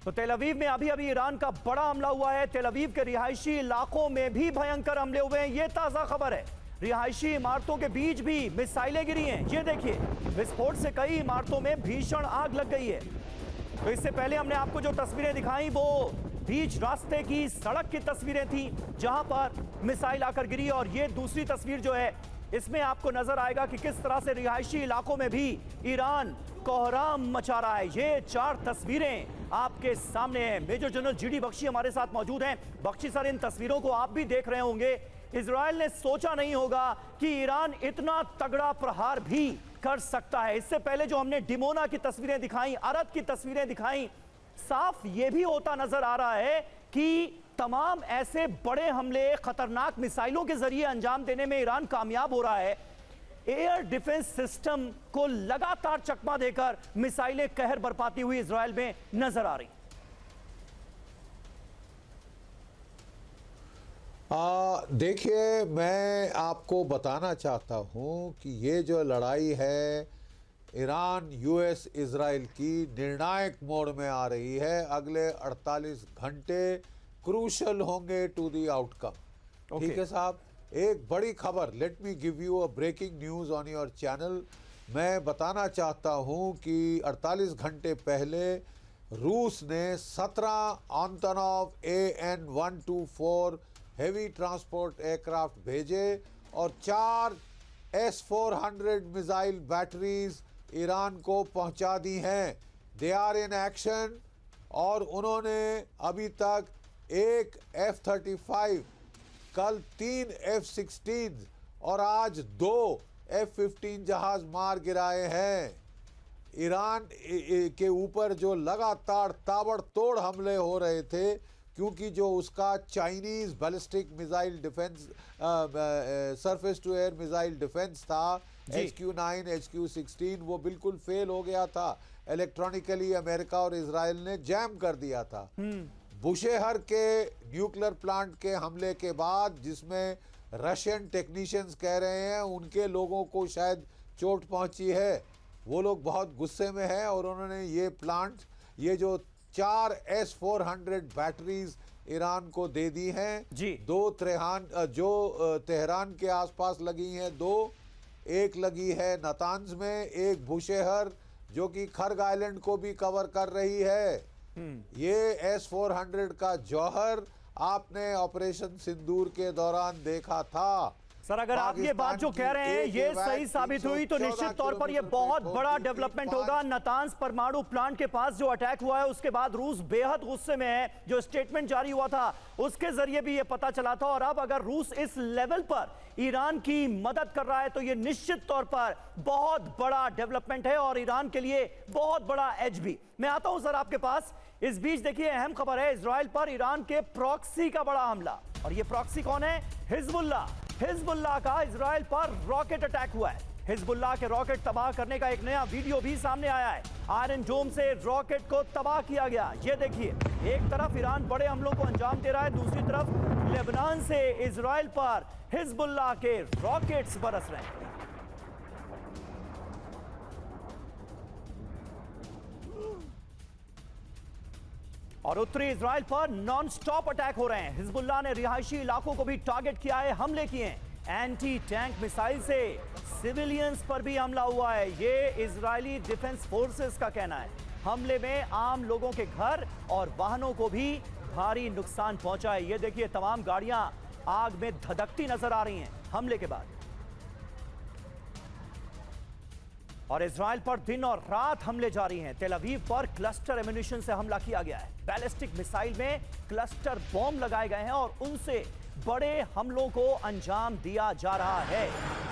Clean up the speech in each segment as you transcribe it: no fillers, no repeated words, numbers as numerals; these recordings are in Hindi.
तो तेल अवीव में अभी अभी ईरान का बड़ा हमला हुआ है। तेल अवीव के रिहायशी इलाकों में भी भयंकर हमले हुए हैं। ये ताजा खबर है। रिहायशी इमारतों के बीच भी मिसाइलें गिरी हैं। ये देखिए, विस्फोट से कई इमारतों में भीषण आग लग गई है। तो इससे पहले हमने आपको जो तस्वीरें दिखाई वो बीच रास्ते की सड़क की तस्वीरें थी जहां पर मिसाइल आकर गिरी, और ये दूसरी तस्वीर जो है इसमें आपको नजर आएगा कि किस तरह से रिहायशी इलाकों में भी ईरान कोहराम मचा रहा है। ये 4 तस्वीरें आपके सामने हैं। मेजर जनरल जीडी बख्शी हमारे साथ मौजूद हैं। बख्शी सर, इन तस्वीरों को आप भी देख रहे होंगे। इजराइल ने सोचा नहीं होगा कि ईरान इतना तगड़ा प्रहार भी कर सकता है। इससे पहले जो हमने डिमोना की तस्वीरें दिखाई, अरद की तस्वीरें दिखाई, साफ ये भी होता नजर आ रहा है कि तमाम ऐसे बड़े हमले खतरनाक मिसाइलों के जरिए अंजाम देने में ईरान कामयाब हो रहा है। एयर डिफेंस सिस्टम को लगातार चकमा देकर मिसाइलें कहर बरपाती हुई इजराइल में नजर आ रही। देखिए, मैं आपको बताना चाहता हूं कि ये जो लड़ाई है ईरान यूएस इजराइल की निर्णायक मोड़ में आ रही है। अगले 48 घंटे क्रूशल होंगे टू दी आउटकम। ठीक है साहब, एक बड़ी खबर, let me give you a breaking news on your channel. मैं बताना चाहता हूं कि 48 घंटे पहले रूस ने 17 Antonov AN-124 heavy transport aircraft भेजे और 4 S-400 मिसाइल बैटरीज ईरान को पहुंचा दी हैं। दे आर इन एक्शन, और उन्होंने अभी तक एक F-35, कल 3 F-16 और आज 2 F-15 जहाज मार गिराए हैं। ईरान के ऊपर जो लगातार ताबड़तोड़ हमले हो रहे थे, क्योंकि जो उसका Chinese ballistic missile defence, surface to air missile defence था, HQ-9, HQ-16, वो बिल्कुल फेल हो गया था। इलेक्ट्रॉनिकली अमेरिका और इजराइल ने जैम कर दिया था। बुशेहर के न्यूक्लियर प्लांट के हमले के बाद, जिसमें रशियन टेक्नीशियंस कह रहे हैं उनके लोगों को शायद चोट पहुंची है, वो लोग बहुत गुस्से में हैं और उन्होंने ये प्लांट, ये जो 4 S-400 बैटरीज ईरान को दे दी हैं। 2 तेहरान के आसपास लगी हैं, 2 एक लगी है नातांज में, एक बुशेहर जो कि खर्ग आइलैंड को भी कवर कर रही है। ये S-400 का जौहर आपने ऑपरेशन सिंदूर के दौरान देखा था। सर, अगर आप ये बात जो कह रहे हैं ये सही साबित हुई तो निश्चित तौर पर ये बहुत बड़ा डेवलपमेंट होगा। नातांज परमाणु प्लांट के पास जो अटैक हुआ है उसके बाद रूस बेहद गुस्से में है। जो स्टेटमेंट जारी हुआ था उसके जरिए भी ये पता चला था, और अब अगर रूस इस लेवल पर ईरान की मदद कर रहा है तो ये निश्चित तौर पर बहुत बड़ा डेवलपमेंट है और ईरान के लिए बहुत बड़ा एज भी। मैं आता हूं सर आपके पास। इस बीच देखिए, अहम खबर है, इजराइल पर ईरान के प्रॉक्सी का बड़ा हमला। और ये प्रॉक्सी कौन है? हिजबुल्लाह का इजराइल पर रॉकेट अटैक हुआ है। हिजबुल्लाह के रॉकेट तबाह करने का एक नया वीडियो भी सामने आया है। आयरन डोम से रॉकेट को तबाह किया गया। ये देखिए, एक तरफ ईरान बड़े हमलों को अंजाम दे रहा है, दूसरी तरफ लेबनान से इजराइल पर हिजबुल्लाह के रॉकेट्स बरस रहे हैं। और उत्तरी इजराइल पर नॉन स्टॉप अटैक हो रहे हैं। हिजबुल्लाह ने रिहायशी इलाकों को भी टारगेट किया है, हमले किए हैं। एंटी टैंक मिसाइल से सिविलियंस पर भी हमला हुआ है, ये इजरायली डिफेंस फोर्सेस का कहना है। हमले में आम लोगों के घर और वाहनों को भी भारी नुकसान पहुंचा है। ये देखिए, तमाम गाड़ियां आग में धधकती नजर आ रही हैं हमले के बाद। और इजराइल पर दिन और रात हमले जारी हैं। तेल अवीव पर क्लस्टर एम्यूनिशन से हमला किया गया है। बैलिस्टिक मिसाइल में क्लस्टर बॉम्ब लगाए गए हैं और उनसे बड़े हमलों को अंजाम दिया जा रहा है।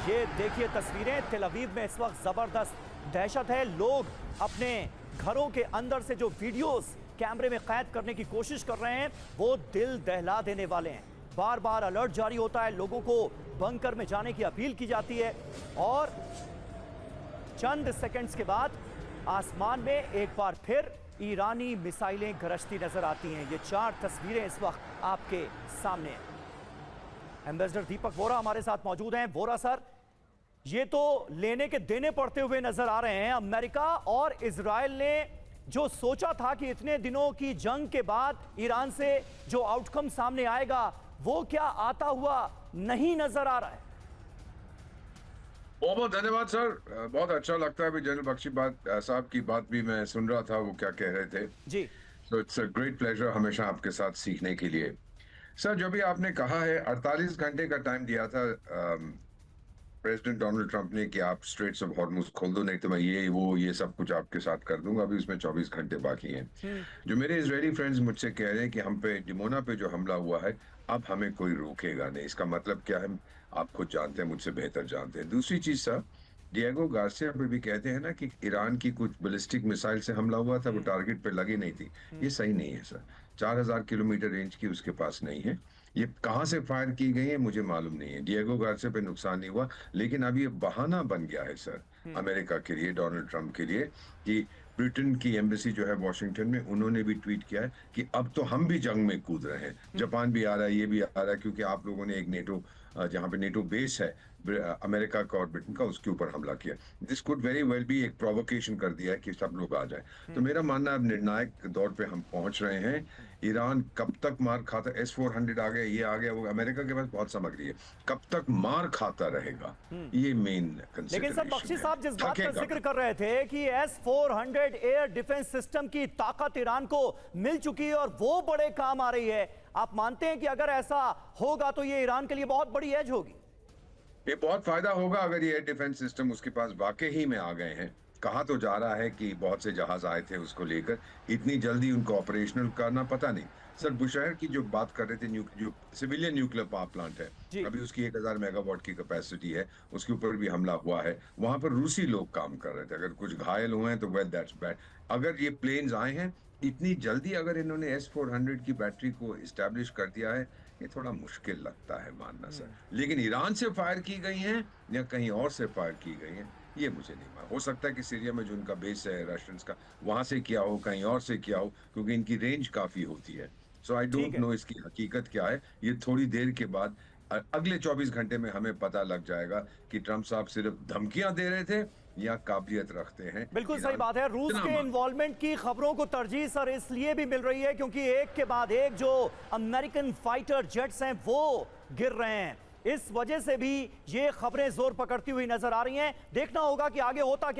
ये देखिए तस्वीरें, तेल अवीव में इस वक्त जबरदस्त दहशत है। लोग अपने घरों के अंदर से जो वीडियोस कैमरे में कैद करने की कोशिश कर रहे हैं वो दिल दहला देने वाले हैं। बार बार अलर्ट जारी होता है, लोगों को बंकर में जाने की अपील की जाती है, और चंद सेकंड्स के बाद आसमान में एक बार फिर ईरानी मिसाइलें गरजती नजर आती हैं। ये 4 तस्वीरें इस वक्त आपके सामने हैं। एम्बेसडर दीपक वोरा हमारे साथ मौजूद हैं। वोरा सर, ये तो लेने के देने पड़ते हुए नजर आ रहे हैं। अमेरिका और इजराइल ने जो सोचा था कि इतने दिनों की जंग के बाद ईरान से जो आउटकम सामने आएगा वो क्या आता हुआ नहीं नजर आ रहा है? बहुत बहुत धन्यवाद सर। बहुत अच्छा लगता है। अभी जनरल बख्शी साहब की बात भी मैं सुन रहा था, वो क्या कह रहे थे जी। So it's a great pleasure हमेशा आपके साथ सीखने के लिए। सर, जो भी आपने कहा है, 48 घंटे का टाइम दिया था प्रेसिडेंट डोनाल्ड ट्रंप ने कि आप स्ट्रेट्स ऑफ हॉर्मुज खोल दो, नहीं तो मैं ये सब कुछ आपके साथ कर दूंगा। अभी उसमें 24 घंटे बाकी हैं। जो मेरे इजरायली फ्रेंड्स मुझसे कह रहे हैं कि हम पे डिमोना पे जो हमला हुआ है, अब हमें कोई रोकेगा नहीं। इसका मतलब क्या है, आप खुद जानते हैं, मुझसे बेहतर जानते हैं। दूसरी चीज सर, डिएगो गार्सिया पे भी कहते हैं ना कि ईरान की कुछ बैलिस्टिक मिसाइल से हमला हुआ था, वो टारगेट पे लगी नहीं थी। ये सही नहीं है सर। 4000 किलोमीटर रेंज की उसके पास नहीं है। ये कहां से फायर की गई है मुझे मालूम नहीं है। डिएगो गार्सिया पे नुकसान नहीं हुआ, लेकिन अब ये बहाना बन गया है सर अमेरिका के लिए, डोनाल्ड ट्रंप के लिए, कि ब्रिटेन की एम्बेसी जो है वॉशिंगटन में, उन्होंने भी ट्वीट किया है कि अब तो हम भी जंग में कूद रहे हैं। जापान भी आ रहा है, ये भी आ रहा है, क्योंकि आप लोगों ने एक नेटो, जहां पे नेटो बेस है अमेरिका का और ब्रिटेन का, उसके ऊपर हमला किया। दिस कुड वेरी वेल भी एक प्रोवोकेशन कर दिया है कि सब लोग आ जाए। तो मेरा मानना है अब निर्णायक दौर पे हम पहुंच रहे हैं। ईरान कब तक मार खाता, S-400 आ गया, ये आ गया, वो अमेरिका के पास बहुत सामग्री है, कब तक मार खाता रहेगा, ये मेन कंसिडरेशन। लेकिन सर बख्शी साहब जिस बात का जिक्र कर रहे थे कि S-400 एयर डिफेंस सिस्टम की ताकत ईरान को मिल चुकी है और वो बड़े काम आ रही है, आप मानते हैं कि अगर ऐसा होगा तो ये ईरान के लिए बहुत बड़ी एज होगी? ये बहुत फायदा होगा अगर ये एयर डिफेंस सिस्टम उसके पास वाकई ही में आ गए हैं। कहा तो जा रहा है कि बहुत से जहाज आए थे उसको लेकर, इतनी जल्दी उनको ऑपरेशनल करना पता नहीं। सर, बुशहर की जो बात कर रहे थे, जो सिविलियन न्यूक्लियर पावर प्लांट है, अभी उसकी 1000 मेगावाट की कैपेसिटी है, उसके ऊपर भी हमला हुआ है। वहां पर रूसी लोग काम कर रहे थे। अगर कुछ घायल हुए हैं तो वेल दैट्स बैड। अगर ये प्लेन्स आए हैं इतनी जल्दी, अगर इन्होंने S-400 की बैटरी को इस्टेब्लिश कर दिया है, ये थोड़ा मुश्किल लगता है मानना सर। लेकिन ईरान से फायर की गई हैं या कहीं और से फायर की गई हैं, ये मुझे नहीं मालूम। हो सकता है कि सीरिया में जो उनका बेस है रशियंस का, वहां से किया हो, कहीं और से किया हो, क्योंकि इनकी रेंज काफी होती है। सो आई डोंट नो इसकी हकीकत क्या है। ये थोड़ी देर के बाद, अगले 24 घंटे में हमें पता लग जाएगा कि ट्रंप साहब सिर्फ धमकियां दे रहे थे या काबिलियत रखते हैं। बिल्कुल सही बात है। रूस के इन्वॉल्वमेंट की खबरों को तरजीह सर इसलिए भी मिल रही है क्योंकि एक के बाद एक जो अमेरिकन फाइटर जेट्स हैं वो गिर रहे हैं। इस वजह से भी ये खबरें जोर पकड़ती हुई नजर आ रही हैं। देखना होगा कि आगे होता क्या।